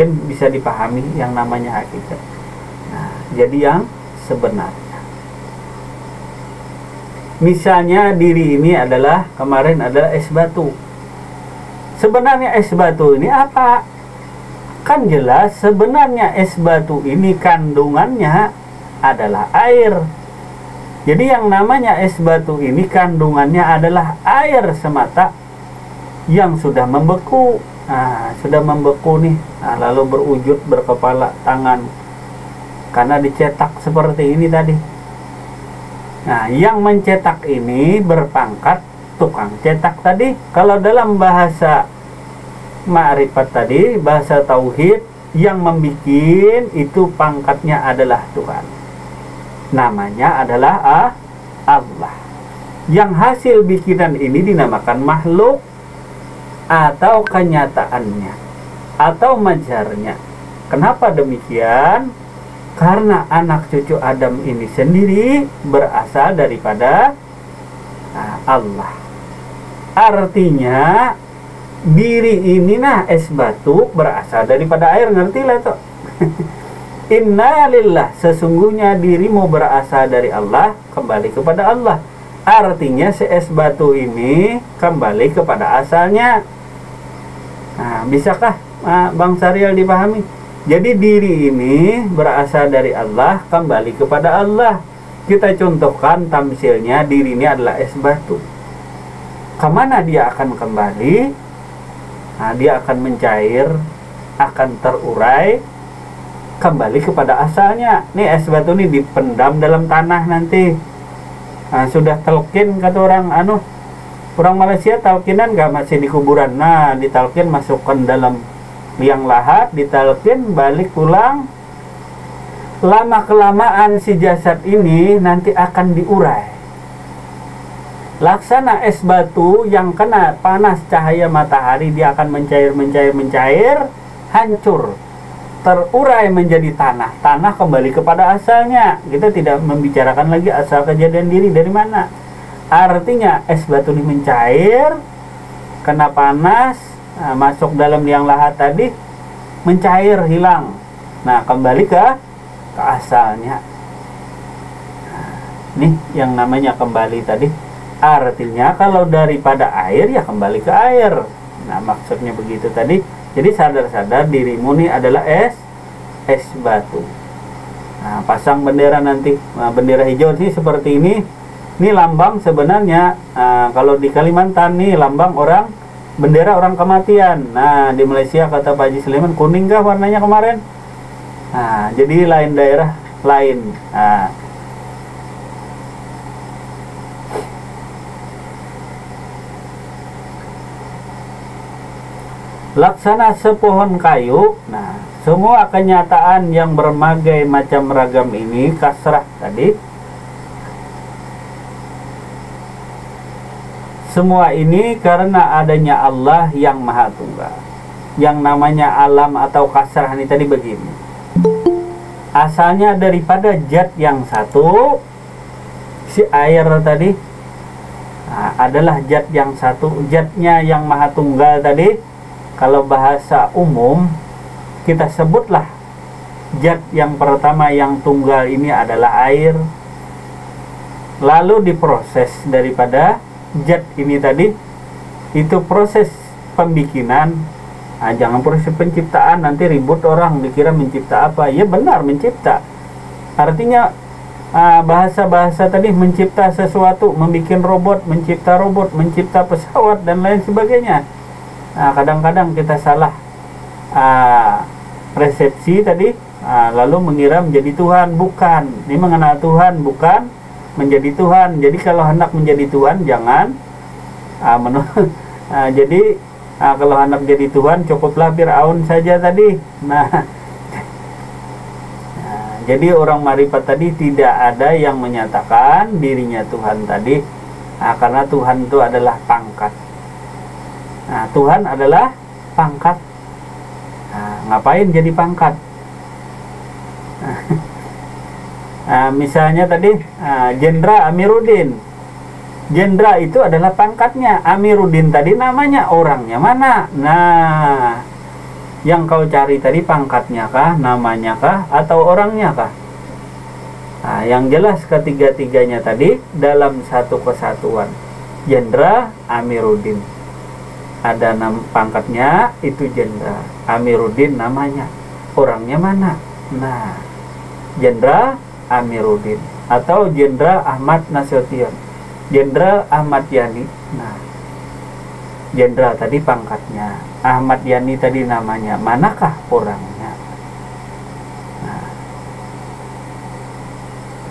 mungkin bisa dipahami yang namanya hakikat. Nah, jadi yang sebenarnya. Misalnya diri ini adalah, kemarin adalah es batu. Sebenarnya es batu ini apa? Kan jelas sebenarnya es batu ini kandungannya adalah air. Jadi yang namanya es batu ini kandungannya adalah air semata yang sudah membeku. Nah, sudah membeku nih. Nah, lalu berwujud berkepala tangan. Karena dicetak seperti ini tadi. Nah, yang mencetak ini berpangkat tukang cetak tadi. Kalau dalam bahasa ma'rifat tadi, bahasa tauhid, yang membikin itu pangkatnya adalah Tuhan. Namanya adalah Allah. Yang hasil bikinan ini dinamakan makhluk atau kenyataannya atau majarnya. Kenapa demikian? Karena anak cucu Adam ini sendiri berasal daripada Allah. Artinya diri ini es batu berasal daripada air, ngerti lah toh. Inna lillah, sesungguhnya dirimu berasal dari Allah, kembali kepada Allah. Artinya si es batu ini kembali kepada asalnya. Nah, bisakah Bang Syariel dipahami? Jadi diri ini berasal dari Allah, kembali kepada Allah. Kita contohkan tamsilnya, diri ini adalah es batu. Kemana dia akan kembali? Nah, dia akan mencair, akan terurai, kembali kepada asalnya. Nih es batu ini dipendam dalam tanah nanti. Nah, sudah talqin kata orang Malaysia, talqinan gak masih di kuburan. Nah, ditalqin masukkan dalam liang lahat, ditalqin balik pulang. Lama kelamaan si jasad ini nanti akan diurai. Laksana es batu yang kena panas cahaya matahari, dia akan mencair, hancur, terurai menjadi tanah. Tanah kembali kepada asalnya. Kita tidak membicarakan lagi asal kejadian diri dari mana. Artinya es batu ini mencair, kena panas, masuk dalam liang lahat tadi, mencair, hilang. Nah, kembali ke asalnya. Nah, nih yang namanya kembali tadi. Artinya kalau daripada air ya kembali ke air. Nah, maksudnya begitu tadi. Jadi sadar-sadar dirimu nih adalah es batu. Nah, pasang bendera nanti. Nah, bendera hijau sih seperti ini. Ini lambang sebenarnya. Kalau di Kalimantan nih lambang bendera orang kematian. Nah, di Malaysia kata Pak Haji Sulaiman, kuning kah warnanya kemarin? Nah, jadi lain daerah lain. Nah, laksana sepohon kayu. Nah, semua kenyataan yang berbagai macam ragam ini kasrah tadi. Semua ini karena adanya Allah yang Maha Tunggal. Yang namanya alam atau kasrah ini tadi begini. Asalnya daripada zat yang satu, si air tadi adalah zat yang satu, zatnya yang Maha Tunggal tadi. Kalau bahasa umum kita sebutlah zat yang pertama yang tunggal ini adalah air. Lalu diproses daripada zat ini tadi, itu proses pembikinan. Nah, jangan proses penciptaan, nanti ribut orang dikira mencipta apa. Ya benar mencipta. Artinya bahasa-bahasa tadi mencipta sesuatu, membikin robot, mencipta pesawat dan lain sebagainya. Nah, kadang-kadang kita salah resepsi tadi, lalu mengira menjadi Tuhan. Bukan, ini mengenal Tuhan, bukan menjadi Tuhan. Jadi kalau hendak menjadi Tuhan jangan jadi kalau hendak jadi Tuhan cukuplah Fir'aun saja tadi. Nah, jadi orang marifat tadi tidak ada yang menyatakan dirinya Tuhan tadi, karena Tuhan itu adalah pangkat. Nah, Tuhan adalah pangkat. Nah, ngapain jadi pangkat? Misalnya tadi Jenderal Amiruddin. Jenderal itu adalah pangkatnya. Amiruddin tadi namanya, orangnya mana? Nah, Yang kau cari tadi pangkatnya kah, namanya kah, atau orangnya kah? Nah, yang jelas ketiga-tiganya tadi dalam satu kesatuan. Jenderal Amiruddin. Ada pangkatnya itu jenderal. Amiruddin namanya. Orangnya mana? Nah, Jenderal Amiruddin atau Jenderal Ahmad Nasution. Jenderal Ahmad Yani. Nah, jenderal tadi pangkatnya, Ahmad Yani tadi namanya, manakah orangnya? Nah,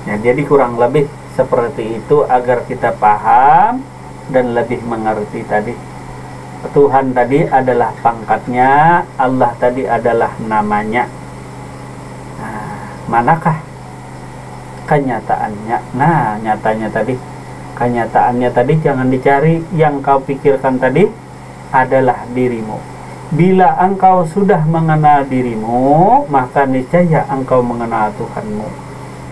ya, jadi kurang lebih seperti itu agar kita paham dan lebih mengerti tadi. Tuhan tadi adalah pangkatnya, Allah tadi adalah namanya. Nah, manakah kenyataannya? Nah, kenyataannya tadi jangan dicari. Yang kau pikirkan tadi adalah dirimu. Bila engkau sudah mengenal dirimu, maka niscaya engkau mengenal Tuhanmu.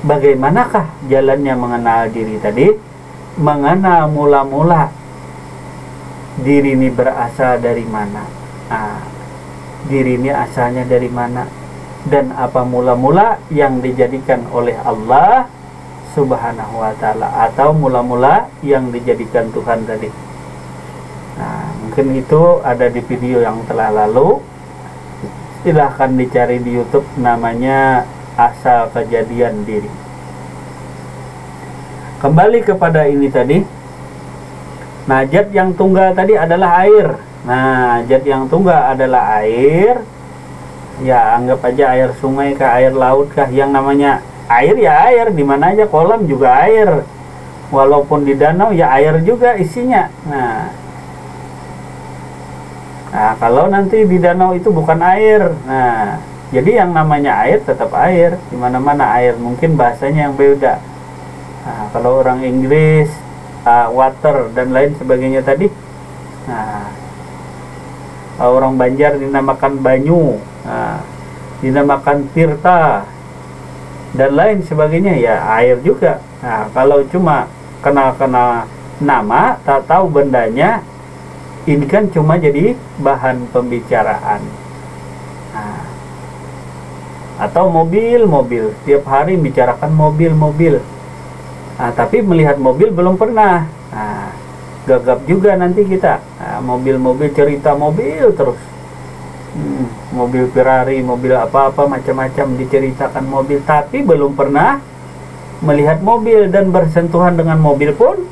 Bagaimanakah jalannya mengenal diri tadi? Mengenal mula-mula diri ini berasal dari mana. Nah, diri ini asalnya dari mana, dan apa mula-mula yang dijadikan oleh Allah Subhanahu wa ta'ala, atau mula-mula yang dijadikan Tuhan tadi. Nah, mungkin itu ada di video yang telah lalu. Silahkan dicari di YouTube, namanya Asal Kejadian Diri. Kembali kepada ini tadi. Nah, zat yang tunggal tadi adalah air. Nah, zat yang tunggal adalah air. Ya, anggap aja air sungai kah, air laut kah, yang namanya air ya air, di mana aja, kolam juga air. Walaupun di danau ya air juga isinya. Nah, kalau nanti di danau itu bukan air. Nah, jadi yang namanya air tetap air, di mana-mana air, mungkin bahasanya yang beda. Nah, kalau orang Inggris water dan lain sebagainya tadi. Nah, orang Banjar dinamakan banyu, dinamakan tirta dan lain sebagainya, ya air juga. Nah, kalau cuma kenal-kenal nama, tak tahu bendanya, ini kan cuma jadi bahan pembicaraan. Nah, atau mobil, tiap hari bicarakan mobil. Nah, tapi melihat mobil belum pernah. Nah, gagap juga nanti kita. Nah, mobil, cerita mobil terus. Mobil Ferrari, mobil apa-apa, macam-macam diceritakan mobil, tapi belum pernah melihat mobil dan bersentuhan dengan mobil pun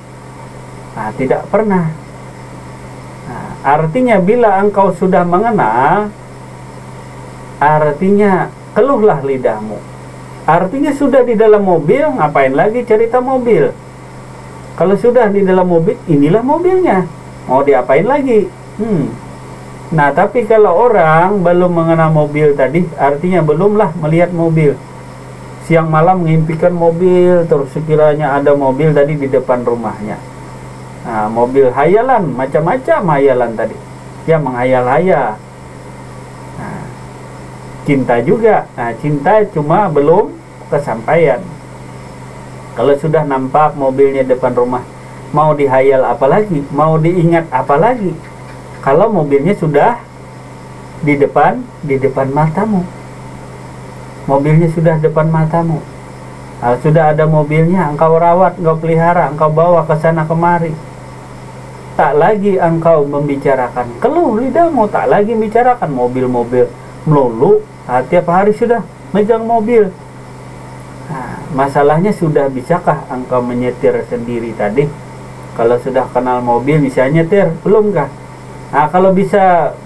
tidak pernah. Nah, artinya bila engkau sudah mengenal, artinya keluhlah lidahmu. Artinya sudah di dalam mobil, ngapain lagi cerita mobil? Kalau sudah di dalam mobil, inilah mobilnya, mau diapain lagi? Nah, tapi kalau orang belum mengenal mobil tadi, artinya belumlah melihat mobil. Siang malam mengimpikan mobil, terus sekiranya ada mobil tadi di depan rumahnya. Nah, mobil hayalan, macam-macam hayalan tadi. Ya, menghayal-hayal. Nah, cinta juga. Nah, cinta cuma belum kesampaian. Kalau sudah nampak mobilnya depan rumah, mau dihayal apa lagi? Mau diingat apa lagi? Kalau mobilnya sudah di depan matamu. Mobilnya sudah depan matamu. Nah, sudah ada mobilnya, engkau rawat, engkau pelihara, engkau bawa ke sana kemari. Tak lagi engkau membicarakan keluh lidahmu, tak lagi membicarakan mobil-mobil melulu. Nah, tiap hari sudah megang mobil. Nah, masalahnya sudah bisakah engkau menyetir sendiri tadi? Kalau sudah kenal mobil bisa nyetir, belum kah? Nah, kalau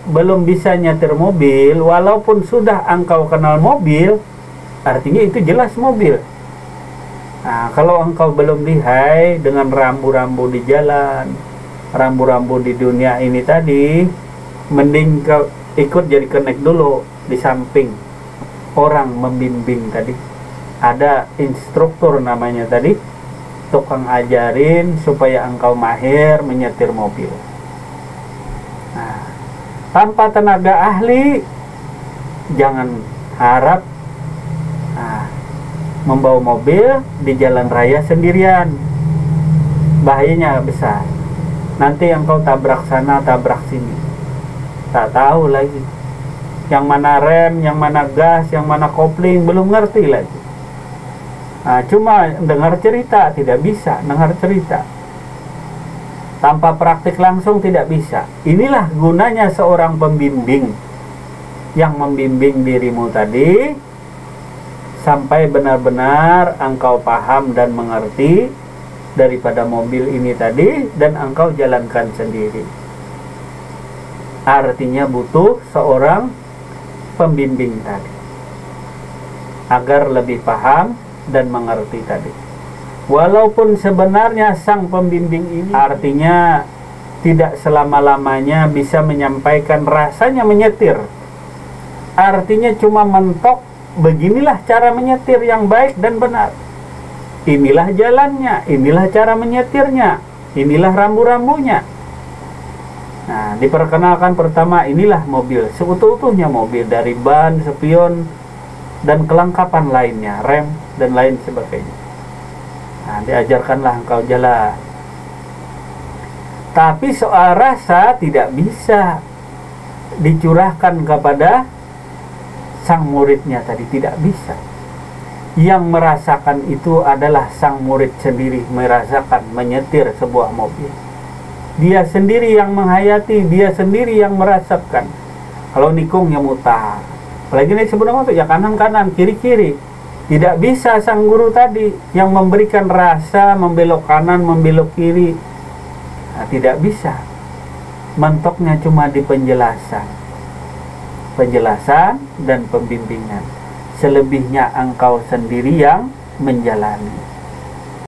belum bisa nyetir mobil, walaupun sudah engkau kenal mobil, artinya itu jelas mobil. Nah, kalau engkau belum lihai dengan rambu-rambu di jalan, rambu-rambu di dunia ini tadi, mending kau ikut jadi kenek dulu di samping orang membimbing tadi. Ada instruktur namanya tadi, tukang ajarin supaya engkau mahir menyetir mobil. Nah, tanpa tenaga ahli, jangan harap membawa mobil di jalan raya sendirian. Bahayanya besar. Nanti engkau tabrak sana, tabrak sini, tak tahu lagi. Yang mana rem, yang mana gas, yang mana kopling, belum ngerti lagi. Nah, cuma dengar cerita, tidak bisa dengar cerita. Tanpa praktik langsung tidak bisa. Inilah gunanya seorang pembimbing yang membimbing dirimu tadi sampai benar-benar engkau paham dan mengerti daripada mobil ini tadi dan engkau jalankan sendiri. Artinya butuh seorang pembimbing tadi agar lebih paham dan mengerti tadi. Walaupun sebenarnya sang pembimbing ini artinya tidak selama-lamanya bisa menyampaikan rasanya menyetir. Artinya cuma mentok, beginilah cara menyetir yang baik dan benar. Inilah jalannya, inilah cara menyetirnya, inilah rambu-rambunya. Nah, diperkenalkan pertama, inilah mobil, seutuh-utuhnya mobil, dari ban, spion, dan kelengkapan lainnya, rem, dan lain sebagainya. Nah, diajarkanlah engkau jalan. Tapi soal rasa tidak bisa dicurahkan kepada sang muridnya tadi, tidak bisa. Yang merasakan itu adalah sang murid sendiri, merasakan menyetir sebuah mobil. Dia sendiri yang menghayati, dia sendiri yang merasakan. Kalau nikung ya mutar, apalagi naik sepeda motor ya kanan-kanan, kiri-kiri. Tidak bisa sang guru tadi yang memberikan rasa membelok kanan, membelok kiri. Nah, tidak bisa. Mentoknya cuma di penjelasan dan pembimbingan. Selebihnya engkau sendiri yang menjalani.